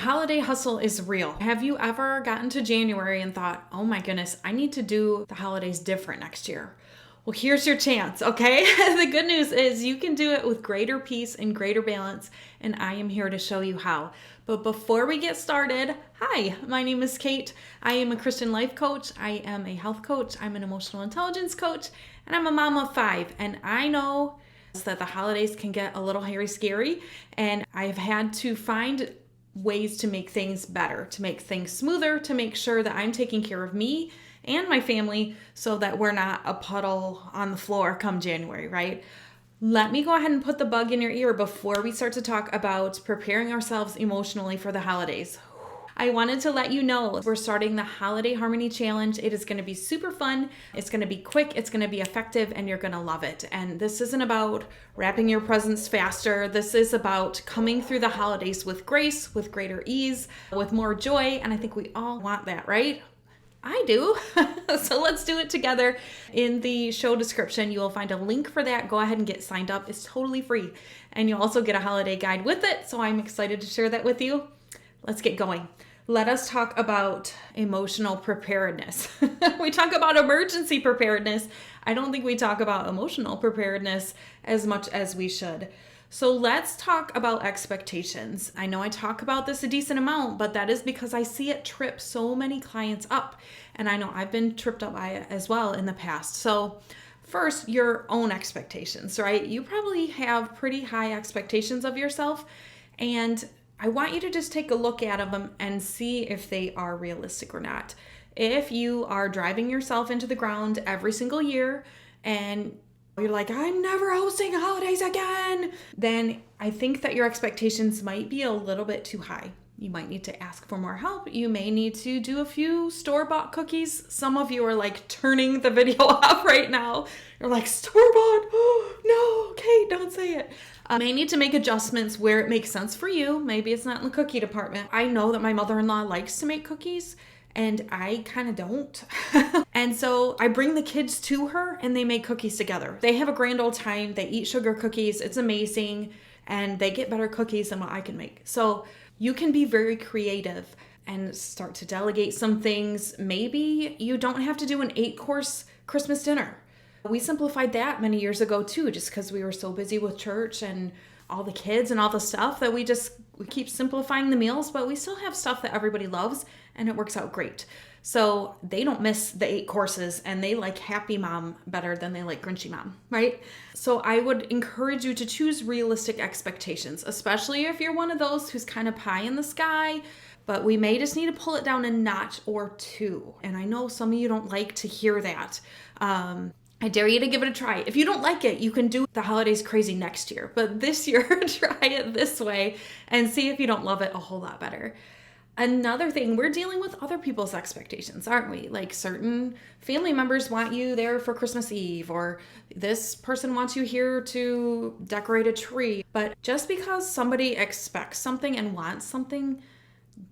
holiday hustle is real. Have you ever gotten to January and thought, oh my goodness, I need to do the holidays different next year? Well, here's your chance, okay? The good news is you can do it with greater peace and greater balance, and I am here to show you how. But before we get started, hi, my name is Kate. I am a Christian life coach. I am a health coach. I'm an emotional intelligence coach, and I'm a mom of 5. And I know that the holidays can get a little hairy scary, and I've had to find ways to make things better, to make things smoother, to make sure that I'm taking care of me and my family so that we're not a puddle on the floor come January, right? Let me go ahead and put the bug in your ear before we start to talk about preparing ourselves emotionally for the holidays. I wanted to let you know we're starting the Holiday Harmony Challenge. It is going to be super fun. It's going to be quick. It's going to be effective, and you're going to love it. And this isn't about wrapping your presents faster. This is about coming through the holidays with grace, with greater ease, with more joy. And I think we all want that, right? I do. So let's do it together. In the show description, you will find a link for that. Go ahead and get signed up. It's totally free. And you'll also get a holiday guide with it. So I'm excited to share that with you. Let's get going. Let us talk about emotional preparedness. We talk about emergency preparedness. I don't think we talk about emotional preparedness as much as we should. So let's talk about expectations. I know I talk about this a decent amount, but that is because I see it trip so many clients up. And I know I've been tripped up by it as well in the past. So first, your own expectations, right? You probably have pretty high expectations of yourself, and I want you to just take a look at them and see if they are realistic or not. If you are driving yourself into the ground every single year and you're like, I'm never hosting holidays again, then I think that your expectations might be a little bit too high. You might need to ask for more help. You may need to do a few store-bought cookies. Some of you are like turning the video off right now. You're like, store-bought? Oh, no, Kate, don't say it. May need to make adjustments where it makes sense for you. Maybe it's not in the cookie department. I know that my mother-in-law likes to make cookies, and I kind of don't. And so I bring the kids to her and they make cookies together. They have a grand old time. They eat sugar cookies. It's amazing. And they get better cookies than what I can make. So you can be very creative and start to delegate some things. Maybe you don't have to do an 8-course Christmas dinner. We simplified that many years ago too, just because we were so busy with church and all the kids and all the stuff that we keep simplifying the meals, but we still have stuff that everybody loves and it works out great. So they don't miss the 8 courses and they like Happy Mom better than they like Grinchy Mom, right? So I would encourage you to choose realistic expectations, especially if you're one of those who's kind of pie in the sky, but we may just need to pull it down a notch or 2. And I know some of you don't like to hear that. I dare you to give it a try. If you don't like it, you can do the holidays crazy next year. But this year, try it this way and see if you don't love it a whole lot better. Another thing, we're dealing with other people's expectations, aren't we? Like certain family members want you there for Christmas Eve, or this person wants you here to decorate a tree. But just because somebody expects something and wants something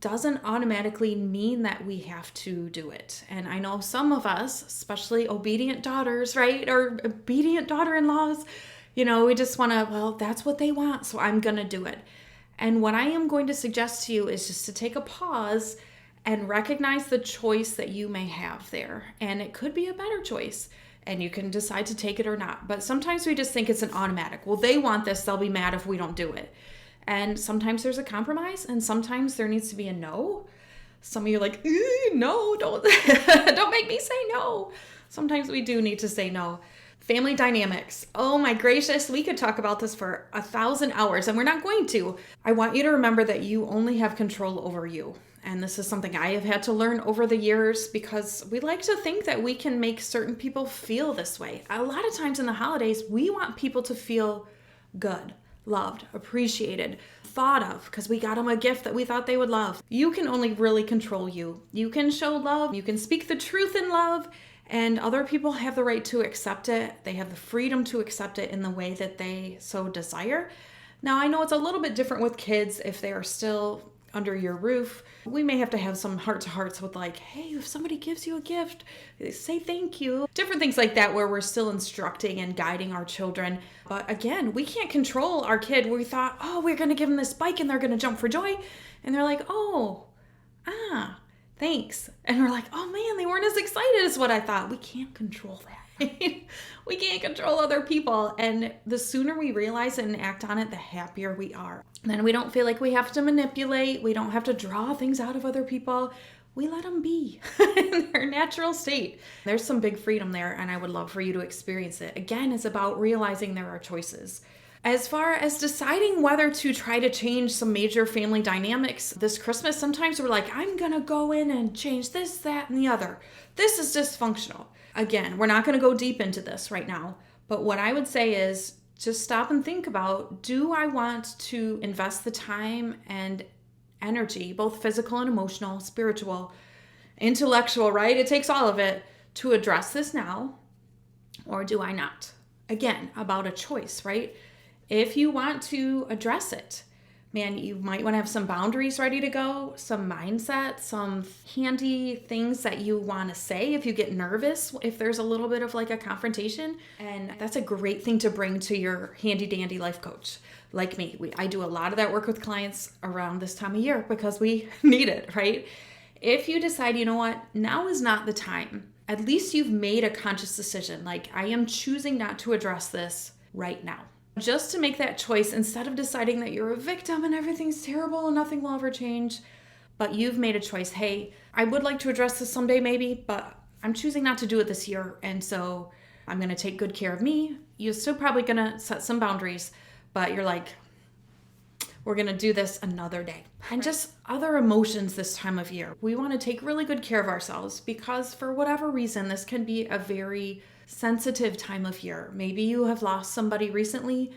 doesn't automatically mean that we have to do it. And I know some of us, especially obedient daughters, right? Or obedient daughter-in-laws, we just want to, well, that's what they want, so I'm going to do it. And what I am going to suggest to you is just to take a pause and recognize the choice that you may have there. And it could be a better choice, and you can decide to take it or not. But sometimes we just think it's an automatic. Well, they want this, they'll be mad if we don't do it. And sometimes there's a compromise, and sometimes there needs to be a no. Some of you are like, no, don't, don't make me say no. Sometimes we do need to say no. Family dynamics. Oh my gracious, we could talk about this for 1,000 hours, and we're not going to. I want you to remember that you only have control over you. And this is something I have had to learn over the years because we like to think that we can make certain people feel this way. A lot of times in the holidays, we want people to feel good, loved, appreciated, thought of, because we got them a gift that we thought they would love. You can only really control you. You can show love, you can speak the truth in love, and other people have the right to accept it. They have the freedom to accept it in the way that they so desire. Now, I know it's a little bit different with kids if they are still under your roof. We may have to have some heart-to-hearts with like, hey, if somebody gives you a gift, say thank you. Different things like that where we're still instructing and guiding our children. But again, we can't control our kid. We thought, oh, we're going to give them this bike and they're going to jump for joy. And they're like, thanks. And we're like, oh man, they weren't as excited as what I thought. We can't control that. We can't control other people. And the sooner we realize it and act on it, the happier we are. Then we don't feel like we have to manipulate. We don't have to draw things out of other people. We let them be in their natural state. There's some big freedom there, and I would love for you to experience it. Again, it's about realizing there are choices. As far as deciding whether to try to change some major family dynamics this Christmas, sometimes we're like, I'm going to go in and change this, that, and the other. This is dysfunctional. Again, we're not going to go deep into this right now, but what I would say is just stop and think about, do I want to invest the time and energy, both physical and emotional, spiritual, intellectual, right? It takes all of it to address this now, or do I not? Again, about a choice, right? If you want to address it, man, you might want to have some boundaries ready to go, some mindset, some handy things that you want to say if you get nervous, if there's a little bit of like a confrontation. And that's a great thing to bring to your handy dandy life coach like me. I do a lot of that work with clients around this time of year because we need it, right? If you decide, you know what, now is not the time, at least you've made a conscious decision. Like, I am choosing not to address this right now. Just to make that choice, instead of deciding that you're a victim and everything's terrible and nothing will ever change, but you've made a choice. Hey, I would like to address this someday maybe, but I'm choosing not to do it this year. And so I'm going to take good care of me. You're still probably going to set some boundaries, but you're like, we're going to do this another day. And just other emotions this time of year. We want to take really good care of ourselves because for whatever reason, this can be a very sensitive time of year. Maybe you have lost somebody recently.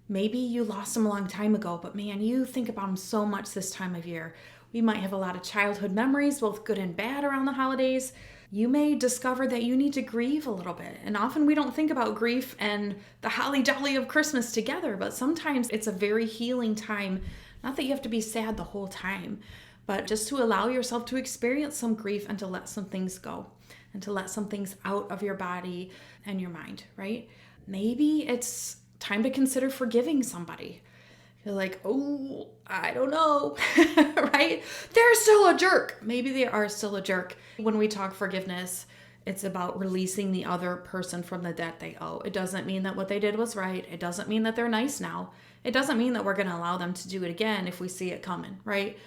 Maybe you lost them a long time ago, but man, you think about them so much this time of year. We might have a lot of childhood memories, both good and bad, around the holidays. You may discover that you need to grieve a little bit. And often we don't think about grief and the holly jolly of Christmas together, but sometimes it's a very healing time. Not that you have to be sad the whole time, but just to allow yourself to experience some grief and to let some things go. And to let some things out of your body and your mind, right? Maybe it's time to consider forgiving somebody. You're like, oh, I don't know, right? They're still a jerk. Maybe they are still a jerk. When we talk forgiveness, it's about releasing the other person from the debt they owe. It doesn't mean that what they did was right. It doesn't mean that they're nice now. It doesn't mean that we're going to allow them to do it again if we see it coming, right?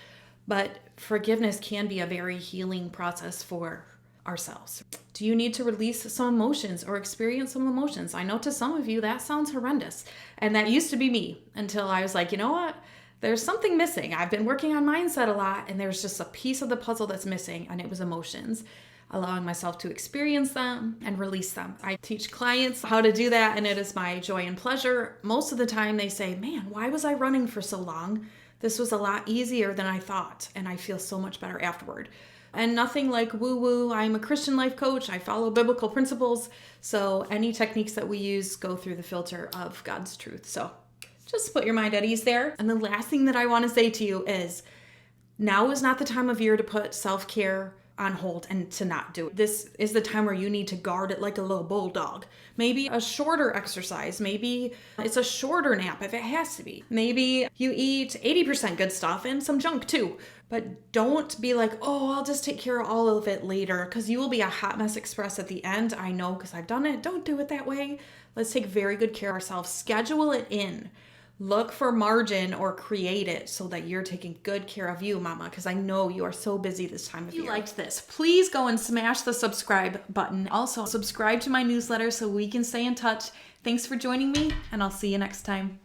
But forgiveness can be a very healing process for ourselves. Do you need to release some emotions or experience some emotions? I know to some of you that sounds horrendous. And that used to be me until I was like, you know what? There's something missing. I've been working on mindset a lot and there's just a piece of the puzzle that's missing, and it was emotions. Allowing myself to experience them and release them. I teach clients how to do that, and it is my joy and pleasure. Most of the time they say, man, why was I running for so long? This was a lot easier than I thought, and I feel so much better afterward. And nothing like woo-woo. I'm a Christian life coach. I follow biblical principles. So any techniques that we use go through the filter of God's truth. So just put your mind at ease there. And the last thing that I want to say to you is, now is not the time of year to put self-care on hold and to not do it. This is the time where you need to guard it like a little bulldog. Maybe a shorter exercise. Maybe it's a shorter nap if it has to be. Maybe you eat 80% good stuff and some junk too. But don't be like, oh, I'll just take care of all of it later, because you will be a hot mess express at the end. I know, because I've done it. Don't do it that way. Let's take very good care of ourselves. Schedule it in. Look for margin or create it so that you're taking good care of you, mama, because I know you are so busy this time of year. If you liked this, please go and smash the subscribe button. Also, subscribe to my newsletter so we can stay in touch. Thanks for joining me, and I'll see you next time.